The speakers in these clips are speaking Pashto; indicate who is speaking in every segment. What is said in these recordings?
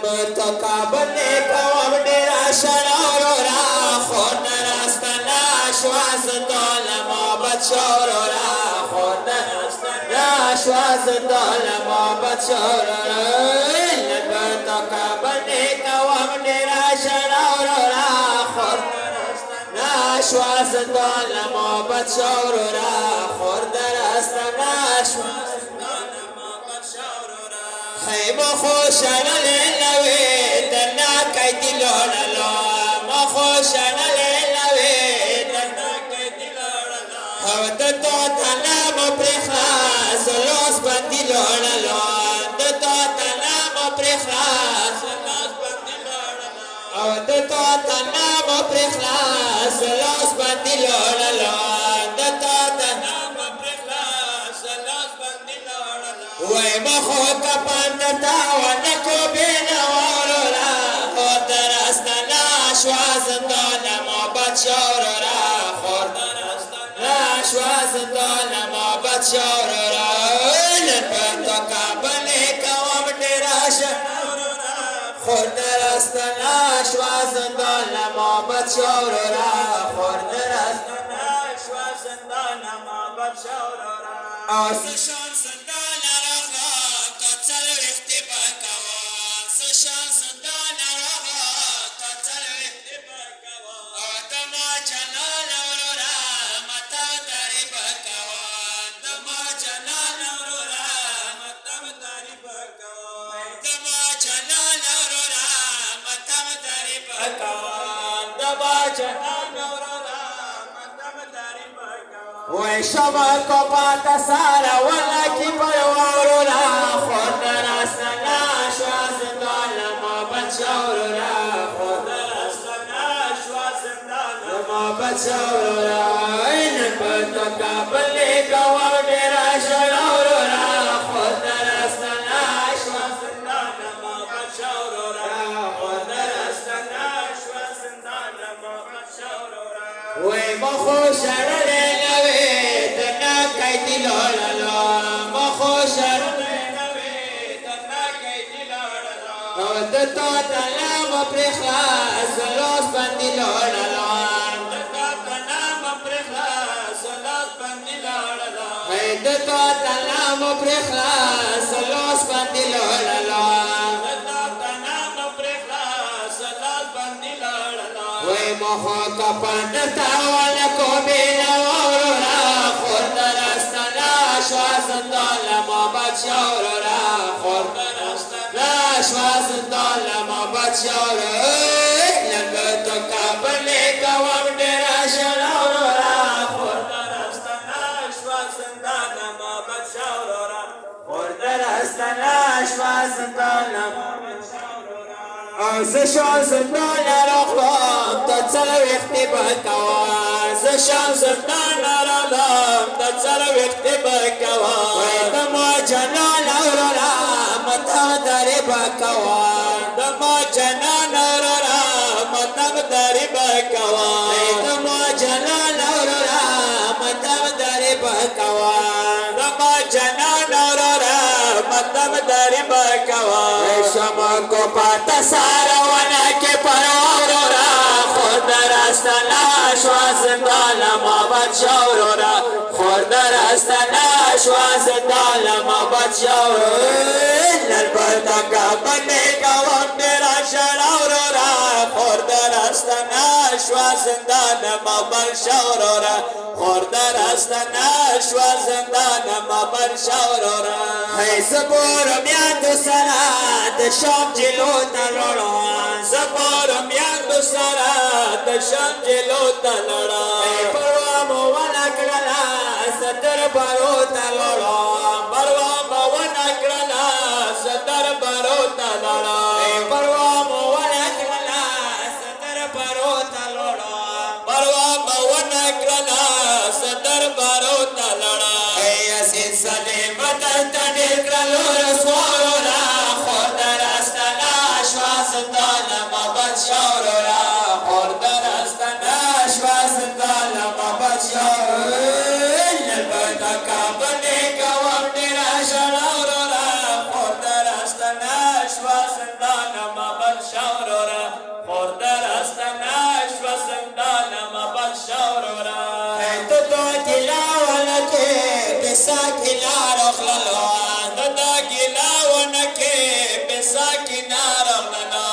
Speaker 1: کابل کوم ډیرا شرورا خود راستنا شواز دول محبت شورورا خود راستنا شواز دول محبت شورورا لبرتو کابل کوم ډیرا شرورا خود راستنا شواز دول محبت شورورا خود راستنا شواز هی مخوشن لنوی درنا کئی دلوڑلو مخوشن لنوی درنا کئی دلوڑلو او دتو تنام پرخلاص لوس بندی لوڑلو دتو تنام پرخلاص لوس بندی لوڑلو او دتو تنام پرخلاص لوس بندی لوڑلو دتو تنام پرخلاص لوس بندی لوڑلو وی مخو کپندتا ونکو بینا ورورا خود درستنا شوازندان محبت شورورا خود درستنا شوازندان محبت شورورا لپتو کابلی کوم ڈیرا شورورا خود درستنا شوازندان محبت شورورا خود درستنا شوازندان محبت شورورا آسشان سندان رغا قتل وقتی بکوان سشان سندان رغا قتل وقتی بکوان دما جلال ورورا مطب داری بکوان دما جلال ورورا مطب داری بکوان دما جلال ورورا مطب داری بکوان دما جلال ورورا مطب داری بکوان وی شما کو پاتا سارا والا کی پروارورا خود راستنا شوازندان محبت شورورا خود راستنا شوازندان محبت شورورا این پتو کابلی کوم ڈیرا شرورورا خود راستنا شوازندان محبت شورورا خود راستنا شوازندان محبت شورورا وی مخوشن لنوی درنا کئی دلوڑلو مخوشن لنوی درنا کئی دلوڑلو او دتو تنام پرخلاص لوس بندی لوڑلو دتو تنام پرخلاص لوس بندی لوڑلو دتو تنام پرخلاص لوس بندی لوڑلو دتو تنام پرخلاص لوس بندی لوڑلو وی مخو کپندتا ونکو بینا ورورا خود درستنا شوازندان محبت شورورا خود درستنا شوازندان محبت شورورا لبتو کابلی کوم ڈیرا شرورا خود درستنا شوازندان محبت شورورا خود درستنا شوازندان محبت شورورا زشان زندان رخلام تا چل وقتی بکوان زشان زندان رخلام تا چل وقتی بکوان دما جنان ورورا مطب داری بکوان دما جنان ورورا مطب داری بکوان دما جنان ورورا مطب داری بکوان دما جنان ورورا مطب داری بکوان شما کو پاتا سارا ونا کے پرورورا خود راستنا شوازندان محبت شورورا خود راستنا شوازندان محبت شورورا لبرتو کابلی کوم ڈیرا شرورا خود راستنا شوازندان محبت شورورا خود راستنا شوازندان محبت شورورا ہے زبورم یاد سرا د شام جلو تلڑا زبورم یاد سرا د شام جلو تلڑا پروام وانا کرلا ستر بارو تلڑا پروام وانا کرلا ستر بارو تلڑا پروام وانا کرلا ستر بارو تلڑا پروام وانا کرلا ستر بارو تلڑا اسین سلیمت تنیر کرلو رسوارورا خود راستنا شوازندان محبت شورورا خود راستنا شوازندان محبت شورورا لبتو کابلی کوم ڈیرا شرورا خود راستنا شوازندان محبت بساکنا رخللو ددا گلا ونکه بساکنا رخللو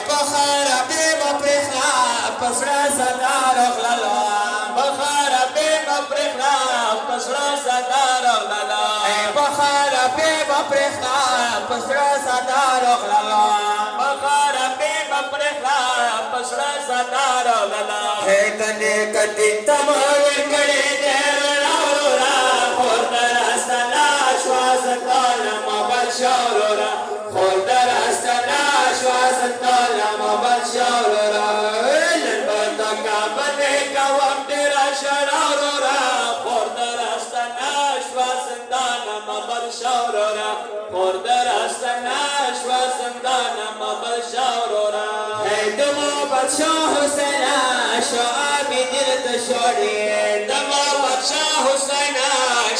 Speaker 1: بخار بیم پرخلا پسرا صدا رخللو بخار بیم پرخلا پسرا صدا رخللو بخار بیم پرخلا پسرا صدا رخللو بخار بیم پرخلا پسرا صدا رخللو ہے کنے کتی تمہر کڑے شاورا خود راستنا شوازتالا مبشاورا لنبردکا بدیکا وقترا شراورا خود راستنا شوازتالا مبشاورا خود راستنا شوازتالا مبشاورا دما بادشاہ حسین شعبی دل تشوڑی دما بادشاہ حسین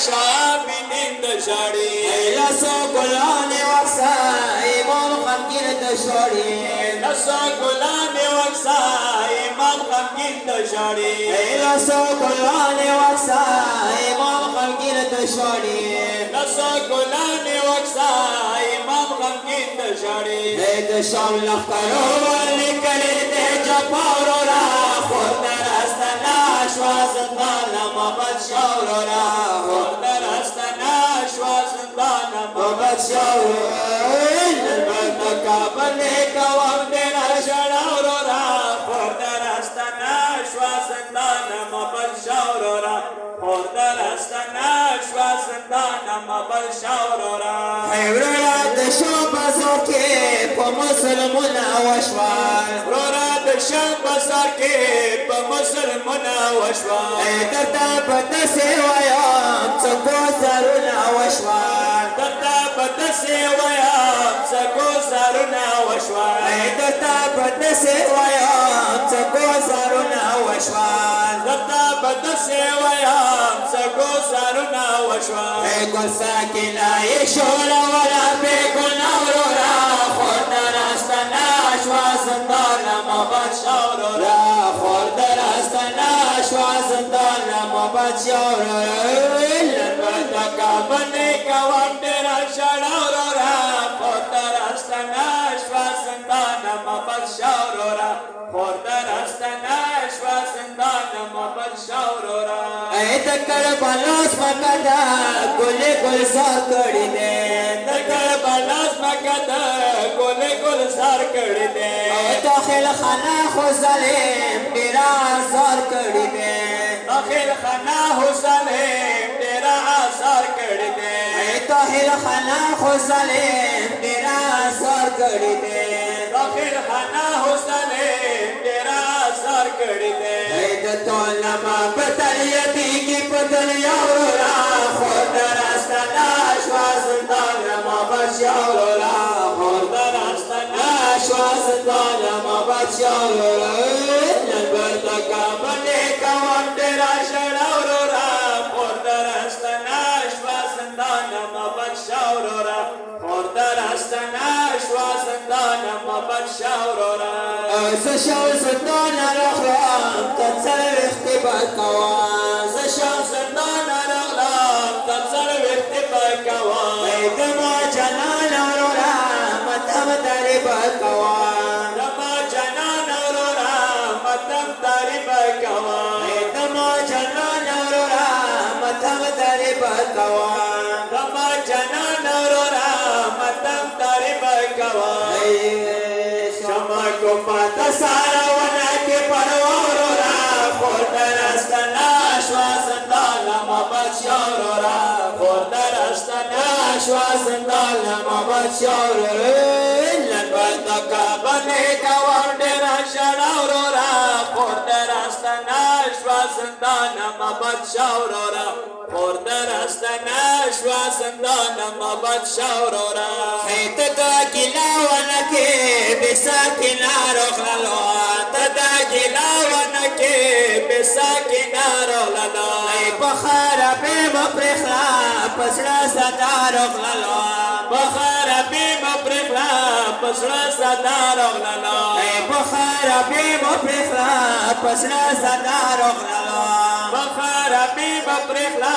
Speaker 1: شعبی دل تشوڑی لسو گلانی وقسا امام غمگین تشوڑی لسو گلانی وقسا امام غمگین تشوڑی لسو گلانی وقسا امام غمگین تشوڑی لسو گلانی وقسا امام غمگین تشوڑی دشام لخکرو والی کلی دے جپاورو را خود درستنا شوازتانا مبت شورو را خود درستنا شوازتانا مبت شورو لنبردکا بندیکا وقتنا شراورو را خود درستنا شوازتانا مبت شورو را خود درستنا شوازتانا مبت شورو را خیبرو دشو بازو کے پا مسلمون وشوال رورا دشو بازار کے پا مسلمون وشوال درتا بدا سیوائیم سکو سارون وشوال درتا بدا سیوائیم سکو سارون وشوال درتا بدا سیوائیم سکو سارون وشوال درتا بدا سیوائیم سکو سارون وشوال گل ساکنا یشولا ولا بیگل نورورا خود درستنا شوازتانا مبت شورورا خود درستنا شوازتانا مبت شورورا لنبردکا بندیکا وقتنا شراورورا خود درستنا شوازتانا مبت شورورا خود درستنا شوازتانا مبت شورورا دکر بلاس مکدا گل گل سار کڑی دے دکر بلاس مکدا گل گل سار کڑی دے داخل خانہ خو ظالم تیرا آزار کڑی دے داخل خانہ خو ظالم تیرا آزار کڑی دے داخل خانہ خو ظالم تیرا آزار کڑی دے داخل خانہ خو ظالم تیرا آزار کڑی دے دتولما بتلیتی کی پتلیا ورا خود درستنا شوازتانا مبت شورورا خود درستنا شوازتانا مبت شورورا لنبردکا بندیکا وقتنا شراورورا خود درستنا شوازتانا مبت شورورا خود درستنا شوازتانا مبت شورورا زشوازتانا رخرام تتصل اختبار کوان زشوازتانا رخرام تتصل اختبار کوان دما جنان اورورا متم تریب کوان دما جنان اورورا متم تریب کوان دما جنان اورورا متم تریب کوان دما جنان اورورا متم تریب کوان شما کو پتا سارا ونا کے پرورورا خود درستنا شوازتانا مبت شورورا خود درستنا شوازتانا مبت شورورا لنبردکا بندیکا وقتنا شراورورا خود درستنا شوازتانا مبت شورورا خود درستنا شوازتانا مبت شورورا خیتتا گلا ونکے بساکنا رخللو تدا گلا ونکے بساکنا رخللو بخار بیم پرخلا پسرا صدا رخللو بخار بیم پرخلا پسرا صدا رخللو بخار بیم پرخلا پسرا صدا رخللو بخار بیم پرخلا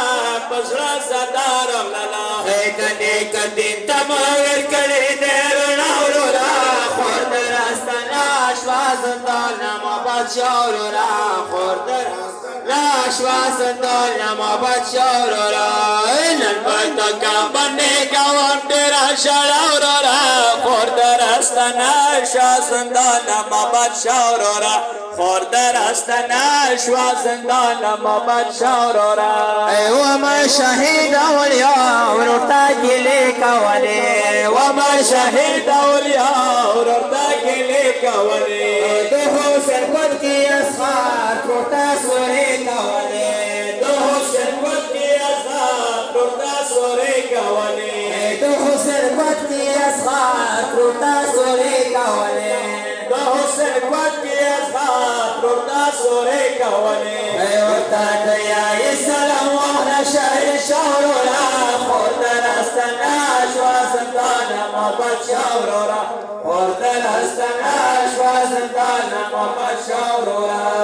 Speaker 1: پزړه زدارم لالا کدی کدی تمور کړي درنا ورورا خور درستنا شواز دلم بچورا خور راشواز دلم بچورا نن پتکا باندې گاوم تیرا شړورا خور درستنا شواز دلم بچورا خور درستنا شواز دلم بچورا وما شهید اولیاء ورتا گلی کولی وما شهید اولیاء ورتا گلی کولی دو حسن قد کی اسخار ورتا سوری کولی دو حسن قد کی اسخار ورتا سوری کولی دو حسن قد کی اسخار ورتا سوری کولی دو حسن قد کی اسخار ورتا سوری کولی ورتا دیا سلام وانا شهر شهرورا خورد رستنا شوازندانا محبت شهرورا خورد رستنا شوازندانا محبت شهرورا